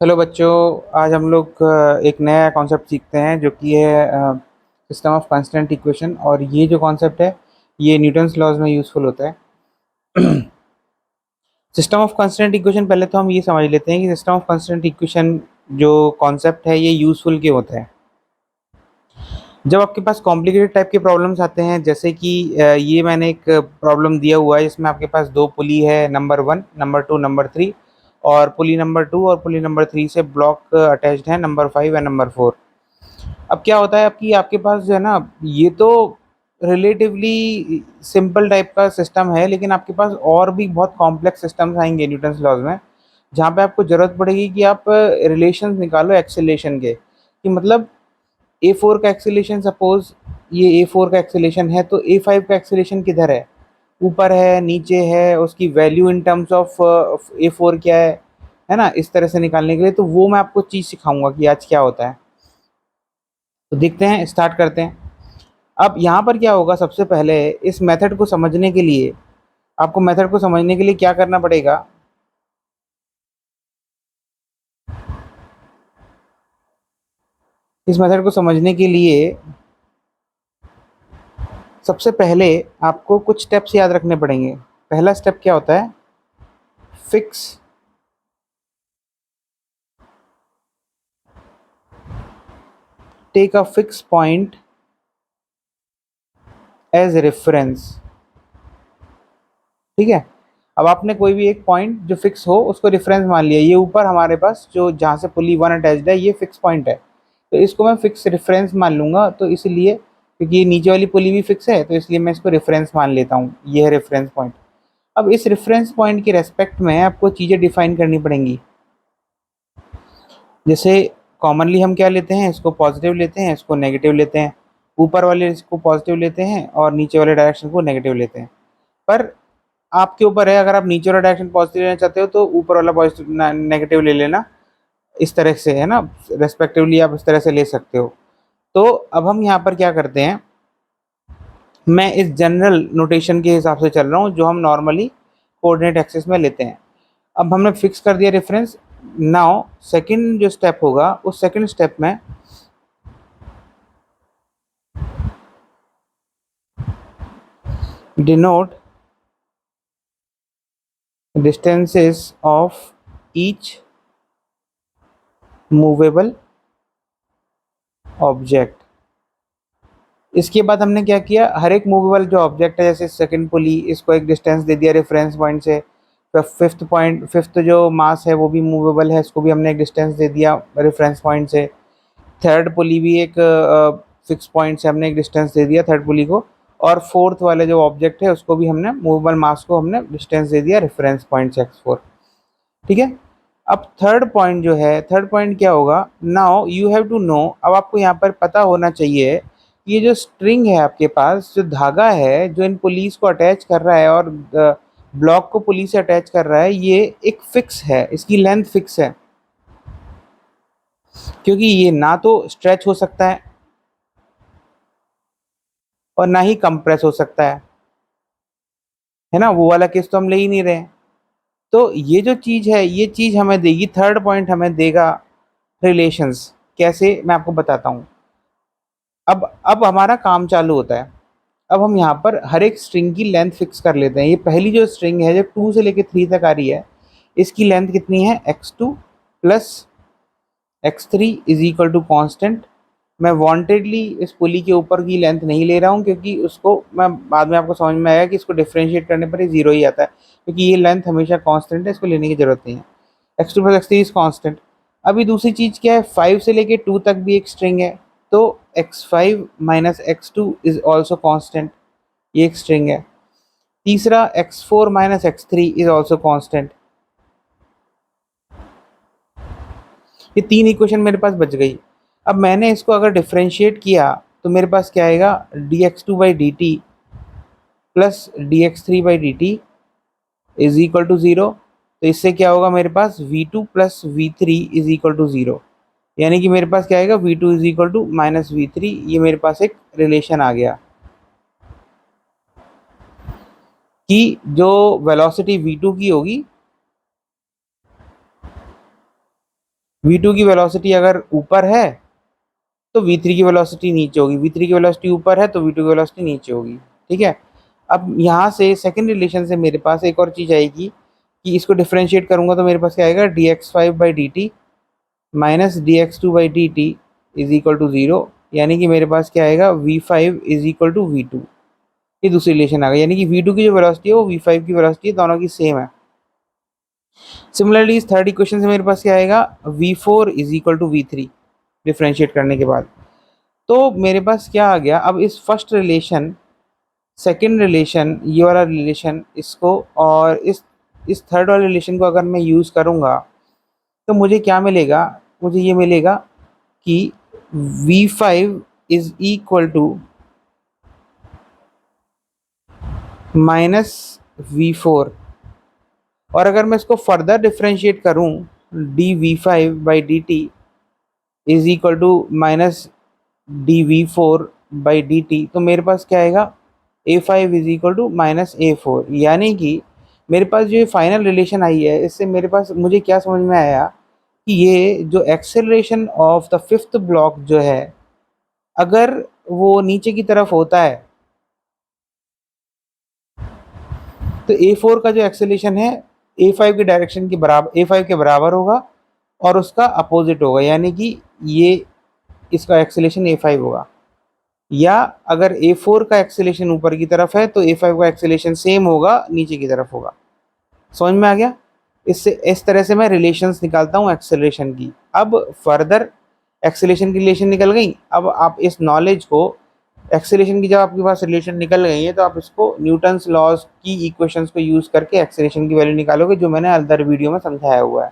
Hello बच्चों। आज हम लोग एक नया कॉन्सेप्ट सीखते हैं जो कि है सिस्टम ऑफ कांस्टेंट इक्वेशन। और ये जो कॉन्सेप्ट है ये न्यूटन्स लॉज में यूज़फुल होता है। सिस्टम ऑफ कांस्टेंट इक्वेशन, पहले तो हम ये समझ लेते हैं कि सिस्टम ऑफ कांस्टेंट इक्वेशन जो कॉन्सेप्ट है ये यूज़फुल क्यों होता है। जब आपके पास कॉम्प्लिकेटेड टाइप के प्रॉब्लम्स आते हैं, जैसे कि ये मैंने एक प्रॉब्लम दिया हुआ है जिसमें आपके पास दो पुली है, नंबर 1, नंबर 2, नंबर 3, और पुली नंबर 2 और पुली नंबर 3 से ब्लॉक अटैच्ड है नंबर 5 एंड नंबर 4। अब क्या होता है आपकी आपके पास जो है ना, ये तो रिलेटिवली सिंपल टाइप का सिस्टम है, लेकिन आपके पास और भी बहुत कॉम्प्लेक्स सिस्टम्स आएंगे न्यूटन्स लॉज में, जहाँ पे आपको जरूरत पड़ेगी कि आप रिलेशंस निकालो एक्सेलेरेशन के। कि मतलब A4 का एक्सेलेरेशन, सपोज ये A4 का एक्सेलेरेशन है, तो A5 का एक्सेलेरेशन किधर है? ऊपर है, नीचे है, उसकी value in terms of A4 क्या है ना, इस तरह से निकालने के लिए। तो वो मैं आपको चीज़ सिखाऊंगा कि आज क्या होता है। तो देखते हैं, स्टार्ट करते हैं। अब यहाँ पर क्या होगा, सबसे पहले इस मेथड को समझने के लिए आपको मेथड को समझने के लिए क्या करना पड़ेगा। इस मेथड को समझने के लिए सबसे पहले आपको कुछ स्टेप्स याद रखने पड़ेंगे। पहला स्टेप क्या होता है? Fix take a fix point as reference. ठीक है। अब आपने कोई भी एक पॉइंट जो फिक्स हो उसको रेफरेंस मान लिया। ये ऊपर हमारे पास जो जहाँ से पुली 1 अटैच्ड है ये फिक्स पॉइंट है, तो इसको मैं फिक्स रेफरेंस मान लूंगा। तो इसलिए क्योंकि ये नीचे वाली पुली भी फिक्स है, तो इसलिए मैं इसको रेफरेंस मान लेता हूँ। ये है रेफरेंस पॉइंट। अब इस रेफरेंस पॉइंट के रेस्पेक्ट में आपको चीज़ें डिफाइन करनी पड़ेंगी। जैसे कॉमनली हम क्या लेते हैं, इसको पॉजिटिव लेते हैं, इसको नेगेटिव लेते हैं। ऊपर वाले इसको पॉजिटिव लेते हैं और नीचे वाले डायरेक्शन को नेगेटिव लेते हैं। पर आपके ऊपर है, अगर आप नीचे वाला डायरेक्शन पॉजिटिव लेना चाहते हो तो ऊपर वाला पॉजिटिव नेगेटिव ले लेना। इस तरह से है ना, रेस्पेक्टिवली आप इस तरह से ले सकते हो। तो अब हम यहाँ पर क्या करते हैं, मैं इस जनरल नोटेशन के हिसाब से चल रहा हूँ जो हम नॉर्मली कोऑर्डिनेट एक्सिस में लेते हैं। अब हमने फिक्स कर दिया रेफरेंस। नाउ सेकंड जो स्टेप होगा, उस सेकंड स्टेप में denote distances of each movable object. इसके बाद हमने क्या किया, हर एक मूवेबल जो ऑब्जेक्ट है, जैसे सेकंड पुली, इसको एक डिस्टेंस दे दिया रेफरेंस पॉइंट से। फिफ्थ जो मास है वो भी मूवेबल है, इसको भी हमने एक डिस्टेंस दे दिया रेफरेंस पॉइंट से। थर्ड पुली भी एक फिक्स पॉइंट से हमने एक डिस्टेंस दे दिया थर्ड पुली को। और फोर्थ वाले जो ऑब्जेक्ट है उसको भी हमने मूवेबल मास को हमने डिस्टेंस दे दिया रेफरेंस पॉइंट से x4। ठीक है। अब थर्ड पॉइंट जो है, थर्ड पॉइंट क्या होगा, now you have to know. अब आपको यहाँ पर पता होना चाहिए, ये जो स्ट्रिंग है आपके पास, जो धागा है जो इन पुलीस को अटैच कर रहा है और ब्लॉक को पुली से अटैच कर रहा है, ये एक फिक्स है, इसकी लेंथ फिक्स है। क्योंकि ये ना तो स्ट्रेच हो सकता है और ना ही कंप्रेस हो सकता है ना, वो वाला केस तो हम ले ही नहीं रहे हैं। तो ये जो चीज़ है, ये चीज़ हमें देगी, थर्ड पॉइंट हमें देगा रिलेशंस। कैसे, मैं आपको बताता हूँ। अब हमारा काम चालू होता है। अब हम यहाँ पर हर एक स्ट्रिंग की लेंथ फिक्स कर लेते हैं। ये पहली जो स्ट्रिंग है जो 2 से लेके 3 तक आ रही है, इसकी लेंथ कितनी है, x2 plus x3 is equal to constant. मैं वांटेडली इस पुली के ऊपर की लेंथ नहीं ले रहा हूँ, क्योंकि उसको मैं बाद में आपको समझ में आएगा कि इसको डिफ्रेंशिएट करने पर ही जीरो ही आता है, क्योंकि ये लेंथ हमेशा कांस्टेंट है, इसको लेने की जरूरत नहीं है। x2 plus x3 is constant. अभी दूसरी चीज़ क्या है, 5 से लेके 2 तक भी एक स्ट्रिंग है, तो x5 minus x2 is also constant, ये एक स्ट्रिंग है। तीसरा x4 minus x3 is also constant. ये 3 इक्वेशन मेरे पास बच गई। अब मैंने इसको अगर डिफ्रेंशिएट किया तो मेरे पास क्या आएगा, dx2/dt plus dx3/dt is equal to zero. तो इससे क्या होगा, मेरे पास v2 plus v3 is equal to zero. यानी कि मेरे पास क्या आएगा, v2 is equal to minus v3। ये मेरे पास एक रिलेशन आ गया कि जो वेलोसिटी v2 की होगी v2 की वेलोसिटी अगर ऊपर है तो v3 की वेलोसिटी नीचे होगी, v3 की वेलोसिटी ऊपर है तो v2 की वेलोसिटी नीचे होगी। ठीक है। अब यहाँ से सेकंड रिलेशन से मेरे पास एक और चीज़ आएगी कि इसको डिफरेंशिएट करूंगा तो मेरे पास क्या आएगा, dx5/dt minus dx2/dt is equal to 0, यानी कि मेरे पास क्या आएगा, v5 is equal to v2। ये दूसरी रिलेशन आ गई, यानी कि v2 की जो वेलोसिटी है वो v5 की वेलोसिटी है, दोनों की सेम है। सिमिलरली इस थर्ड इक्वेशन से मेरे पास क्या आएगा, v4 is equal to v3 differentiate करने के बाद। तो मेरे पास क्या आ गया, अब इस फर्स्ट रिलेशन, सेकंड रिलेशन, ये वाला रिलेशन, इसको और इस थर्ड वाले रिलेशन को अगर मैं यूज़ करूँगा तो मुझे क्या मिलेगा, मुझे ये मिलेगा कि v5 is equal to minus v4, और अगर मैं इसको फर्दर डिफरेंशिएट करूं dv5/dt is equal to minus dv4/dt, तो मेरे पास क्या आएगा, a5 is equal to minus a4। यानी कि मेरे पास जो फाइनल रिलेशन आई है, इससे मेरे पास मुझे क्या समझ में आया कि ये जो acceleration of the fifth block जो है, अगर वो नीचे की तरफ होता है तो a4 का जो एक्सेलरेशन है a5 के डायरेक्शन के बराबर, a5 के बराबर होगा और उसका अपोजिट होगा, यानी कि ये इसका एक्सेलरेशन a5 होगा। या अगर a4 का एक्सेलरेशन ऊपर की तरफ है तो a5 का एक्सेलरेशन सेम होगा, नीचे की तरफ होगा। समझ में आ गया। इससे इस तरह से मैं रिलेशंस निकालता हूँ एक्सेलरेशन की। अब फर्दर एक्सेलरेशन की रिलेशन निकल गई। अब आप इस नॉलेज को, एक्सेलरेशन की जब आपके पास रिलेशन निकल गई है तो आप इसको न्यूटन्स लॉज की इक्वेशंस को यूज़ करके एक्सेलरेशन की वैल्यू निकालोगे, जो मैंने अदर वीडियो में समझाया हुआ है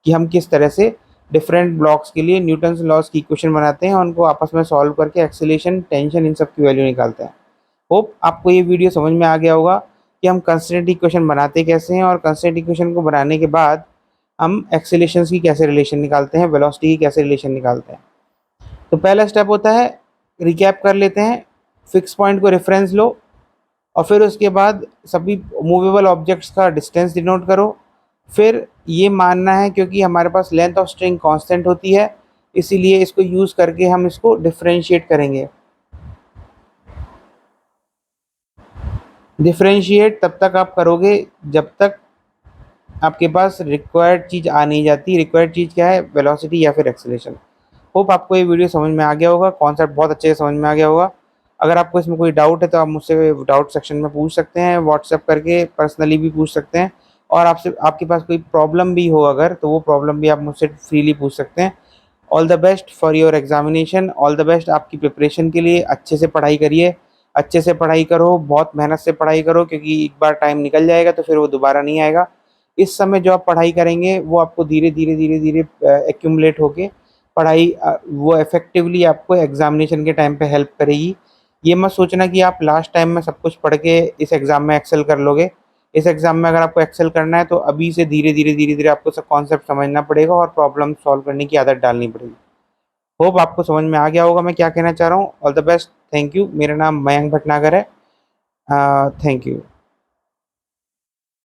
कि हम किस तरह से डिफरेंट ब्लॉक्स के लिए न्यूटन्स लॉज की इक्वेशन बनाते हैं, उनको आपस में सॉल्व करके एक्सेलरेशन, टेंशन, इन सब की वैल्यू निकालते हैं। होप आपको ये वीडियो समझ में आ गया होगा कि हम कंस्टेंट इक्वेशन बनाते कैसे हैं, और कंस्टेंट इक्वेशन को बनाने के बाद हम एक्सेलरेशन की कैसे रिलेशन निकालते हैं, वेलोसिटी की कैसे रिलेशन निकालते हैं। तो पहला स्टेप होता है, रिकैप कर लेते हैं, फिक्स पॉइंट को रेफरेंस लो और फिर उसके बाद सभी मूवेबल ऑब्जेक्ट्स का डिस्टेंस डिनोट करो। फिर ये मानना है क्योंकि हमारे पास लेंथ ऑफ स्ट्रिंग कांस्टेंट होती है, इसीलिए इसको यूज़ करके हम इसको डिफरेंशिएट करेंगे। डिफरेंशिएट तब तक आप करोगे जब तक आपके पास रिक्वायर्ड चीज़ आ नहीं जाती। रिक्वायर्ड चीज़ क्या है, वेलोसिटी या फिर एक्सेलरेशन। होप आपको ये वीडियो समझ में आ गया होगा, कॉन्सेप्ट बहुत अच्छे से समझ में आ गया होगा। अगर आपको इसमें कोई डाउट है तो आप मुझसे डाउट सेक्शन में पूछ सकते हैं, व्हाट्सएप करके पर्सनली भी पूछ सकते हैं, और आपसे आपके पास कोई प्रॉब्लम भी हो अगर, तो वो प्रॉब्लम भी आप मुझसे फ्रीली पूछ सकते हैं। All the best for your examination, all the best आपकी प्रिपरेशन के लिए। अच्छे से पढ़ाई करिए, अच्छे से पढ़ाई करो, बहुत मेहनत से पढ़ाई करो, क्योंकि एक बार टाइम निकल जाएगा तो फिर वो दोबारा नहीं आएगा। इस समय जो आप पढ़ाई करेंगे वो आपको धीरे धीरे धीरे धीरे एक्यूमुलेट होके पढ़ाई वो इफेक्टिवली आपको एग्जामिनेशन के टाइम पे हेल्प करेगी। ये मत सोचना कि आप लास्ट टाइम में सब कुछ पढ़ के इस एग्ज़ाम में एक्सेल कर लोगे। इस एग्ज़ाम में अगर आपको एक्सेल करना है तो अभी से धीरे धीरे आपको सब कॉन्सेप्ट समझना पड़ेगा और प्रॉब्लम सॉल्व करने की आदत डालनी पड़ेगी। होप आपको समझ में आ गया होगा मैं क्या कहना चाह रहा हूँ। All the best, thank you. मेरा नाम मयंक भटनागर है। Thank you.